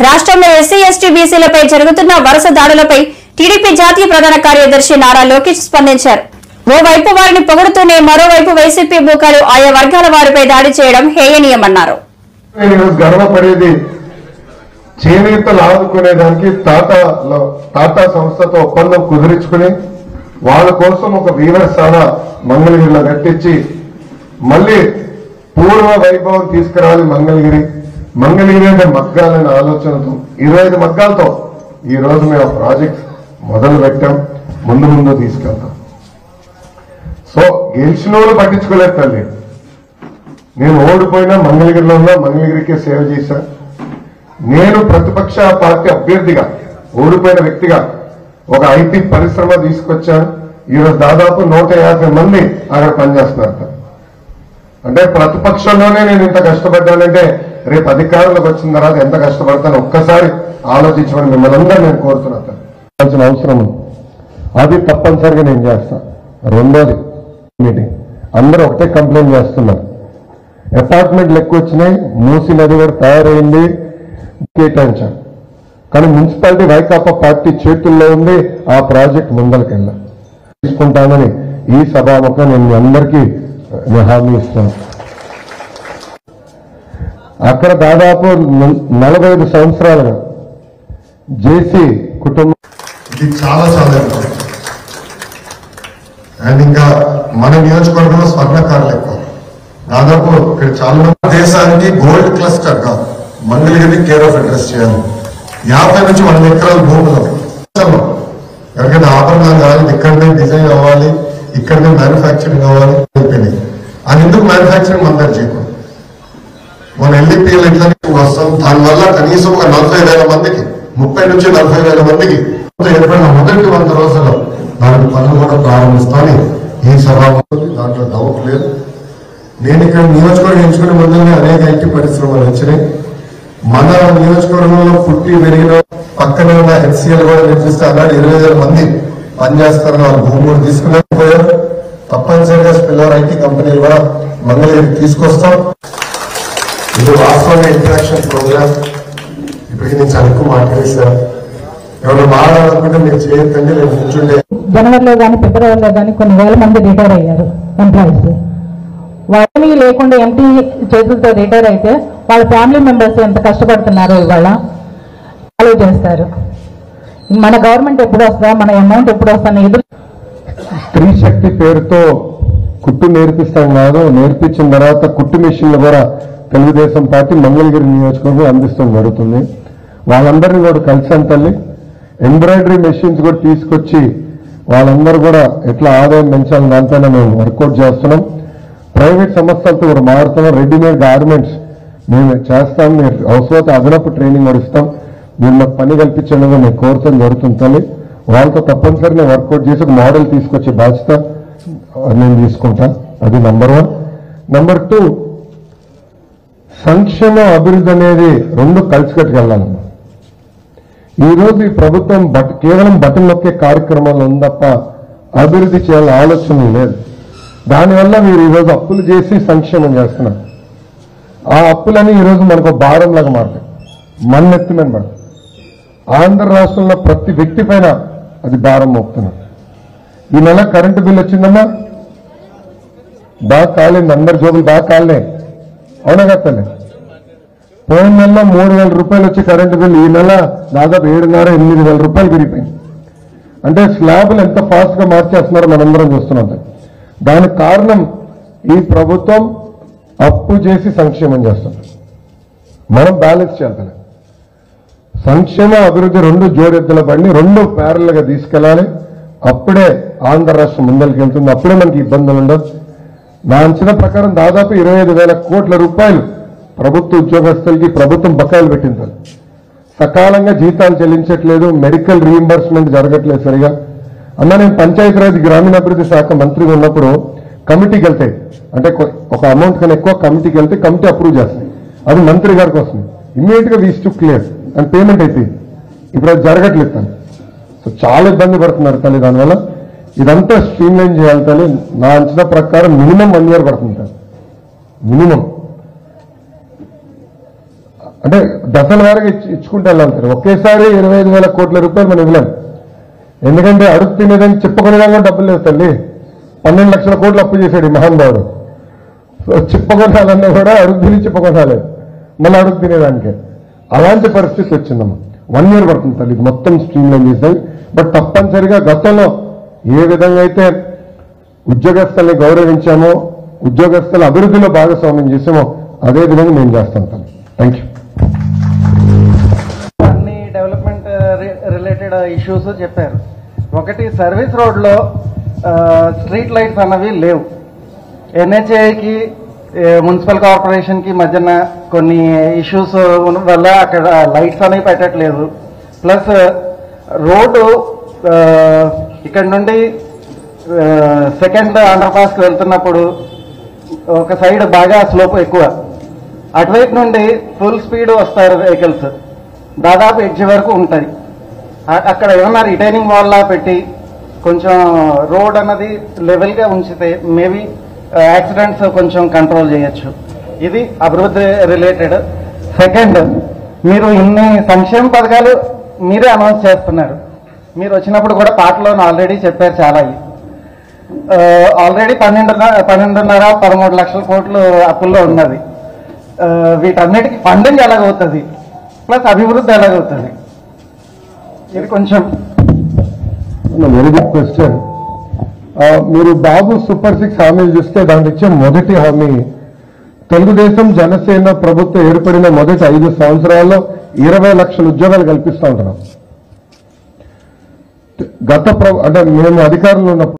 రాష్ట్రంలో SC ST బీసీలపై జరుగుతున్న వరుస దాడులపై టీడీపీ జాతీయ ప్రధాన కార్యదర్శి నారా లోకేష్ స్పందించారు. ఓవైపు వారిని పొగుడుతూనే మరోవైపు వైసీపీ మూకాలు ఆయా వర్గాల వారిపై దాడి చేయడం హేయనీయమన్నారు. గర్వపడేది చేనేతలు ఆదుకునేదానికి టాటా సంస్థతో ఒప్పందం కుదిరించుకుని వాళ్ళ కోసం ఒక వీరశాల మంగళగిరిలో కట్టించి మళ్ళీ పూర్వ వైభవం తీసుకురావాలి. మంగళగిరి అంటే మగ్గాలనే ఆలోచనతో 25 మగ్గాలతో ఈ రోజు మేము ప్రాజెక్ట్ మొదలు పెట్టాం. ముందు తీసుకెళ్తాం. సో గెలిచిన వాళ్ళు పట్టించుకోలేదు తల్లి. నేను ఓడిపోయినా మంగళగిరిలో ఉన్నా, మంగళగిరికే సేవ చేశా. నేను ప్రతిపక్ష పార్టీ అభ్యర్థిగా ఓడిపోయిన వ్యక్తిగా ఒక ఐటీ పరిశ్రమ తీసుకొచ్చాను. ఈరోజు దాదాపు 150 మంది అక్కడ పనిచేస్తున్నారు. అంటే ప్రతిపక్షంలోనే నేను ఇంత కష్టపడ్డానంటే రేపు అధికారంలోకి వచ్చిన తర్వాత ఎంత కష్టపడతాను ఒక్కసారి ఆలోచించమని మిమ్మల్ని అందరూ నేను కోరుతున్నాను. అవసరం అది తప్పనిసరిగా నేను చేస్తాను. రెండోది మీటింగ్ అందరూ ఒకటే కంప్లైంట్ చేస్తున్నారు. అపార్ట్మెంట్లు ఎక్కువ వచ్చినాయి, మూసీ నది కూడా తయారైంది, కేటాయించాం. కానీ మున్సిపాలిటీ వైకాపా పార్టీ చేతుల్లో ఉంది. ఆ ప్రాజెక్ట్ ముందరికెళ్ళా తీసుకుంటానని ఈ సభాముఖం నేను అందరికీ హామీ ఇస్తాను. అక్కడ దాదాపు 45 సంవత్సరాలుగా జేసీ కుటుంబం ఇది చాలా అండ్ ఇంకా మన నియోజకవర్గంలో స్వర్ణకారులు ఎక్కువ. దాదాపు ఇక్కడ చాలా మంది దేశానికి గోల్డ్ క్లస్టర్ గా మంగళగిరి కేర్ ఆఫ్ అడ్రస్ చేయాలి. 50 నుంచి 100 ఎకరాల భూములు ఎవరికైనా ఆభరణాలు కావాలి, ఇక్కడనే డిజైన్ అవ్వాలి, ఇక్కడనే మ్యానుఫ్యాక్చరింగ్ అవ్వాలి అయిపోయినాయి. అది ఎందుకు మ్యానుఫ్యాక్చరింగ్ మన దగ్గర చేయకూడదు? మన ఎల్ఈపీఎల్ ఇట్లా వస్తాం. దానివల్ల కనీసం ఒక 40,000 మందికి 30 నుంచి 40,000 మందికి ఏర్పడిన మొదటి 100 రోజుల్లో దానికి పనులు కూడా ప్రారంభిస్తామని ఈ సభ దాంట్లో డౌట్ లేదు. నేను ఇక్కడ నియోజకవర్గం ఎంచుకునే ముందునే అనేక ఐటీ పరిశ్రమలు వచ్చినాయి. మన నియోజకవర్గంలో పుట్టి పెరిగిన పక్కనే ఉన్న హెచ్సిఎల్ కూడా నిర్మిస్తే అలాంటి 20,000 మంది పనిచేస్తారు. వాళ్ళు భూమి కూడా తీసుకునేకపోయారు. తప్పనిసరిగా స్పిల్లర్ ఐటీ కంపెనీలు కూడా మంగళగిరికి తీసుకొస్తాం. ఇది వాస్తవంగా ఇంటరాక్షన్ ప్రోగ్రామ్. ఇప్పటికి నేను చాలా ఎక్కువ మాట్లాడేశాను. ఎవరు మాట్లాడాలనుకుంటే మీరు చేయొద్దండి. నేను కూర్చుంటే జనవరిలో కానీ ఫిబ్రవరిలో కానీ కొన్ని వేల మంది రిటైర్ అయ్యారు ఎంప్లాయీస్. వాళ్ళని లేకుండా ఎంటీ చేతులతో రిటైర్ అయితే వాళ్ళ ఫ్యామిలీ మెంబర్స్ ఎంత కష్టపడుతున్నారో ఇవాళ ఆలోచిస్తారు. మన గవర్నమెంట్ ఎప్పుడు వస్తుందా, మన అమౌంట్ ఎప్పుడు వస్తుందా ఎదురు. స్త్రీ శక్తి పేరుతో కుట్టు నేర్పిస్తాం కాదు, నేర్పించిన తర్వాత కుట్టు మిషన్లు కూడా తెలుగుదేశం పార్టీ మంగళగిరి నియోజకవర్గం అందిస్తాం జరుగుతుంది. వాళ్ళందరినీ కూడా కలిసాం తల్లి. ఎంబ్రాయిడరీ మెషిన్స్ కూడా తీసుకొచ్చి వాళ్ళందరూ కూడా ఎట్లా ఆదాయం పెంచాలని దానిపైన మేము వర్కౌట్ చేస్తున్నాం. ప్రైవేట్ సంస్థలతో కూడా మారుతున్నాం. రెడీమేడ్ గార్మెంట్స్ మేము చేస్తాం. మీరు అవసరమైతే అదనపు ట్రైనింగ్ కూడా ఇస్తాం. మీరు మాకు పని కల్పించడం మేము కోరుతాం జరుగుతుంది తల్లి. వాళ్ళతో తప్పనిసరిగా వర్కౌట్ చేసి ఒక మోడల్ తీసుకొచ్చే బాధ్యత నేను తీసుకుంటాను. అది నంబర్ 1. నంబర్ 2, సంక్షేమ అభివృద్ధి అనేది రెండు కలిసికట్టుకెళ్ళాలమ్మా. ఈరోజు ఈ ప్రభుత్వం కేవలం బటన్ నొక్కే కార్యక్రమాలు ఉంది తప్ప అభివృద్ధి చేయాలని ఆలోచన లేదు. దానివల్ల మీరు ఈరోజు అప్పులు చేసి సంక్షేమం చేస్తున్నారు. ఆ అప్పులని ఈరోజు మనకు భారంలాగా మారుతాయి, మన్నెత్తి మీద పడతాయి. ఆంధ్ర రాష్ట్రంలో ప్రతి వ్యక్తి పైన అది భారం మోపుతున్నారు. ఈ నెల కరెంటు బిల్ వచ్చిందమ్మా, బాగా కాలేదు. అందరి జోబులు బాగా కాలే, అవునా కదండి? పోయిన నెలలో 3,000 రూపాయలు వచ్చే కరెంటు బిల్లు ఈ నెల దాదాపు 7,500-8,000 రూపాయలు పెరిగిపోయింది. అంటే స్లాబులు ఎంత ఫాస్ట్ గా మార్చేస్తున్నారో మనందరం చూస్తున్నాం. దానికి కారణం ఈ ప్రభుత్వం అప్పు చేసి సంక్షేమం చేస్తుంది. మనం బ్యాలెన్స్ చేయాలి. సంక్షేమ అభివృద్ధి రెండు జోడెద్దుల బండి, రెండు ప్యారల్ గా తీసుకెళ్లాలి. అప్పుడే ఆంధ్ర రాష్ట్రం ముందరికి వెళ్తుంది. అప్పుడే మనకి ఇబ్బందులు ఉండదు. నా అంచనా ప్రకారం దాదాపు 25,000 కోట్ల రూపాయలు ప్రభుత్వ ఉద్యోగస్తులకి ప్రభుత్వం బకాయిలు పెట్టింది. సకాలంగా జీతాలు చెల్లించట్లేదు, మెడికల్ రీయింబర్స్మెంట్ జరగట్లేదు సరిగా. అన్న నేను పంచాయతీరాజ్ గ్రామీణాభివృద్ధి శాఖ మంత్రిగా ఉన్నప్పుడు కమిటీకి వెళ్తాయి, అంటే ఒక అమౌంట్ కన్నా ఎక్కువ కమిటీకి వెళ్తే కమిటీ అప్రూవ్ చేస్తుంది. అది మంత్రి గారికి వస్తుంది. ఇమ్మీడియట్ గా వీస్ టు క్లియర్ అండ్ పేమెంట్ అయిపోయింది. ఇప్పుడు అది జరగట్లేదు తల్లి. సో చాలా ఇబ్బంది పడుతున్నారు తల్లి. దానివల్ల ఇదంతా స్ట్రీమ్ లైన్ చేయాలి తల్లి. నా అంచనా ప్రకారం మినిమం 1 year పడుతుంది తల్లి, మినిమం. అంటే దశల వారికి ఇచ్చుకుంటూ వెళ్ళాలి సార్. ఒకేసారి 25,000 కోట్ల రూపాయలు మనం ఇవ్వలేం. ఎందుకంటే అడుగు తినేదానికి చెప్పుకునేదాకా డబ్బులు లేవు తల్లి. 12 లక్షల కోట్లు అప్పు చేశాడు ఈ మహానుభావుడు. సో చిప్పకొనాలన్నా కూడా అడుగు తిని చిప్పకొనాలి, మళ్ళీ అడుగు తినేదానికే. అలాంటి పరిస్థితి వచ్చిందమ్మా. 1 year పడుతుంది తల్లి ఇది మొత్తం స్ట్రీమ్ లైన్ చేసేది. బట్ తప్పనిసరిగా గతంలో ఏ విధంగా అయితే ఉద్యోగస్తుల్ని గౌరవించామో, ఉద్యోగస్తుల అభివృద్ధిలో భాగస్వామ్యం చేసామో అదే విధంగా మేము చేస్తాం తల్లి. Thank you. అన్ని డెవలప్మెంట్ రిలేటెడ్ ఇష్యూస్ చెప్పారు. ఒకటి, సర్వీస్ రోడ్లో స్ట్రీట్ లైట్స్ అన్నవి లేవు. NHAకి మున్సిపల్ కార్పొరేషన్కి మధ్యన కొన్ని ఇష్యూస్ వల్ల అక్కడ లైట్స్ అనేవి పెట్టట్లేదు. ప్లస్ రోడ్డు ఇక్కడ నుండి సెకండ్ అండర్ పాస్కి వెళ్తున్నప్పుడు ఒక సైడ్ బాగా స్లోప్ ఎక్కువ, అటువైపు నుండి ఫుల్ స్పీడ్ వస్తారు వెహికల్స్, దాదాపు ఎడ్జ్ వరకు ఉంటాయి. అక్కడ ఏమన్నా రిటైనింగ్ వాల్ లా పెట్టి కొంచెం రోడ్ అన్నది లెవెల్గా ఉంచితే మేబీ యాక్సిడెంట్స్ కొంచెం కంట్రోల్ చేయొచ్చు. ఇది అభివృద్ధి రిలేటెడ్. సెకండ్, మీరు ఇన్ని సంక్షేమ పథకాలు మీరే అనౌన్స్ చేస్తున్నారు. మీరు వచ్చినప్పుడు కూడా పాటలో ఆల్రెడీ చెప్పారు చాలా. ఆల్రెడీ 12.5-13 లక్షల కోట్లు అప్పుల్లో ఉన్నది. వీటన్నిటికీ ఫండింగ్ ఎలాగవుతుంది, ప్లస్ అభివృద్ధి ఎలాగవుతుంది, ఇది కొంచెం. Very good question. మీరు బాబు సూపర్ 6 హామీలు చూస్తే దాంట్లో ఇచ్చే మొదటి హామీ, తెలుగుదేశం జనసేన ప్రభుత్వం ఏర్పడిన మొదటి 5 సంవత్సరాల్లో 20 లక్షల ఉద్యోగాలు కల్పిస్తూ ఉంటున్నాం. అంటే మేము అధికారంలో ఉన్నప్పుడు